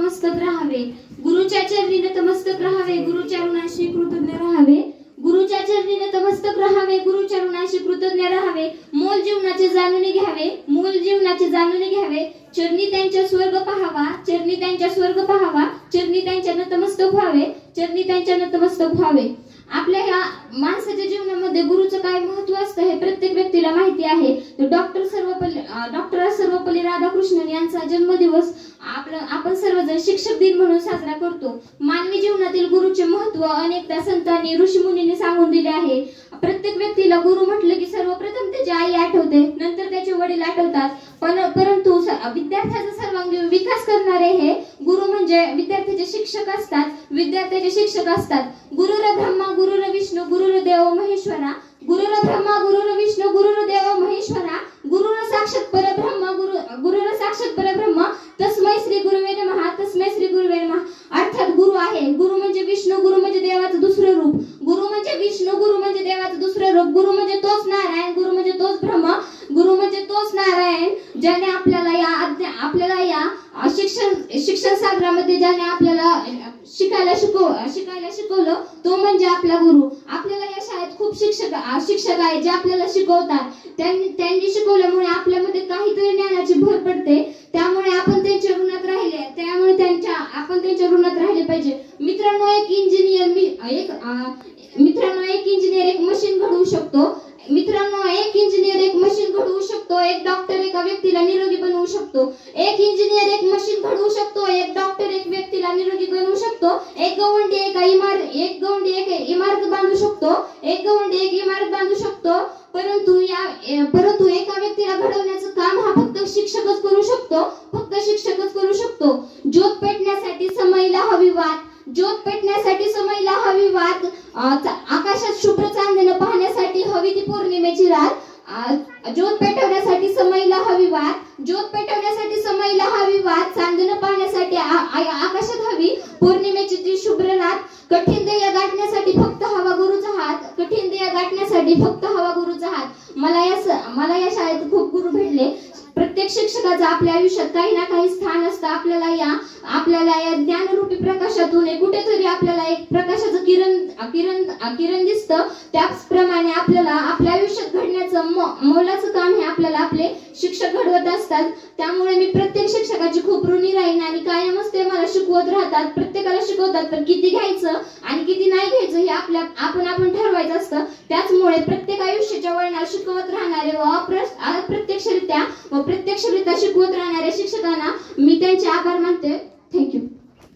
नतमस्तक राहावे, गुरुच्या चरणी नतमस्तक राहावे, गुरुच्या ऋणाशी कृतज्ञ राहावे, गुरुच्या चरणी नतमस्तक राहावे, गुरुच्या ऋणाशी कृतज्ञ राहावे, मोल जीवनाचे जाणून घ्यावे, मोल जीवनाचे जाणून घ्यावे, चरणी त्यांच्या स्वर्ग पाहावा, चरणी त्यांच्या स्वर्ग पाहावा, चरणी त्यांच्या नतमस्तक व्हावे, चरणी त्यांच्या नतमस्तक व्हावे। आपल्या ह्या माणसाच्या जीवनामध्ये गुरुचं काय महत्त्व असतं हे प्रत्येक व्यक्तीला माहिती आहे। डॉक्टर सर्वपल्ली राधाकृष्णन यांचा जन्मदिवस आपण सर्वजण शिक्षक दिन म्हणून साजरा करतो। मानवी जीवनातील गुरुचे महत्त्व अनेकदा संतांनी ऋषीमुनींनी सांगून दिले आहे। प्रत्येक व्यक्तीला गुरु म्हटलं की सर्वप्रथम त्याची आई आठवते, नंतर त्याचे वडील आठवतात, परंतु विद्यार्थ्याचा सर्वांगीण विकास करणारे हे गुरु म्हणजे विद्यार्थ्याचे शिक्षक असतात, विद्यार्थ्याचे शिक्षक असतात। गुरुर ब्रह्मा गुरुर विष्णू गुरुर देव महेश्वरा, गुरुर ब्रह्मा गुरुर विष्णू गुरुर देव महेश्वरा, गुरुर साक्षात परब्रह्म गुरुर साक्षात परब्रह्म तस्मै श्री गुरुवे नमः, तस्मै श्री गुरुवे नमः। अर्थात गुरु आहे, गुरु म्हणजे विष्णू, गुरु म्हणजे देवाचं दुसरं रूप, गुरु म्हणजे विष्णू, गुरु म्हणजे देवाचं दुसरं रूप, गुरु म्हणजे तोच नारायण, गुरु म्हणजे तोच ब्रह्म, गुरु म्हणजे तोच नारायण, ज्याने आपल्याला या शिक्षण सागरामध्ये ज्याने आपल्याला शिकायला शिकवलं तो म्हणजे आपला गुरु। आपल्याला या शाळेत खूप शिक्षक आहेत जे आपल्याला शिकवतात, त्यांनी शिकवल्यामुळे आपल्यामध्ये काहीतरी ज्ञानाची भर पडते, त्यामुळे आपण त्यांच्या ऋणात राहिले पाहिजे। मित्रांनो, एक इंजिनियर एक मशीन घडवू शकतो, मित्रांनो एक इंजिनियर एक मशीन घडवू शकतो, एक डॉक्टर एका व्यक्तीला निरोगी बनवू शकतो, एक इंजिनियर एक मशीन घडवू शकतो, एक डॉक्टर एक व्यक्तीला निरोगी बनवू शकतो, एक गवंडी एक इमारत बांधू शकतो, एक गवंडी एक इमारत बांधू शकतो, परंतु एका व्यक्तीला घडवण्याचं काम हा फक्त शिक्षकच करू शकतो, फक्त शिक्षकच करू शकतो। ज्योत पेटण्यासाठी समईला हवी वात, ज्योत पेटण्यासाठी समईला हवी वात, आकाशात शुभ्र चांदणं पाहण्यासाठी हवी ती पौर्णिमेची रात, ज्योत पेटवण्यासाठी समईला हवी वात, ज्योत पेटवण्यासाठी समईला हवी वात, चांदणं पाहण्यासाठी आकाशात हवी पौर्णिमेची ती शुभ्र रात, कठीण ध्येय गाठण्यासाठी फक्त हवा गुरुचा हात, कठीण ध्येय गाठण्यासाठी फक्त हवा गुरुचा हात। मला या शाळेत खूप गुरु भेटले। प्रत्येक शिक्षकाचं आपल्या आयुष्यात काही ना काही स्थान असतं। आपल्याला या ज्ञानरूपी प्रकाशातून कुठेतरी आपल्याला एक प्रकाशाचं किरण दिसतं, त्याचप्रमाणे आपल्याला आपल्या आयुष्यात घडण्याचं मोलाचं काम हे आपल्याला आपले शिक्षक घडवत असतात। त्यामुळे मी प्रत्येक शिक्षकाची खूप ऋणी राहीन आणि कायमच ते मला शिकवत राहतात, प्रत्येकाला शिकवतात, पण किती घ्यायचं आणि किती नाही घ्यायचं हे आपण ठरवायचं असतं। त्याचमुळे प्रत्येक आयुष्याच्या वळणावर शिकवत राहणारे व अप्रत्यक्षरित्या शिकवत राहणाऱ्या शिक्षकांना मी त्यांचे आभार मानते।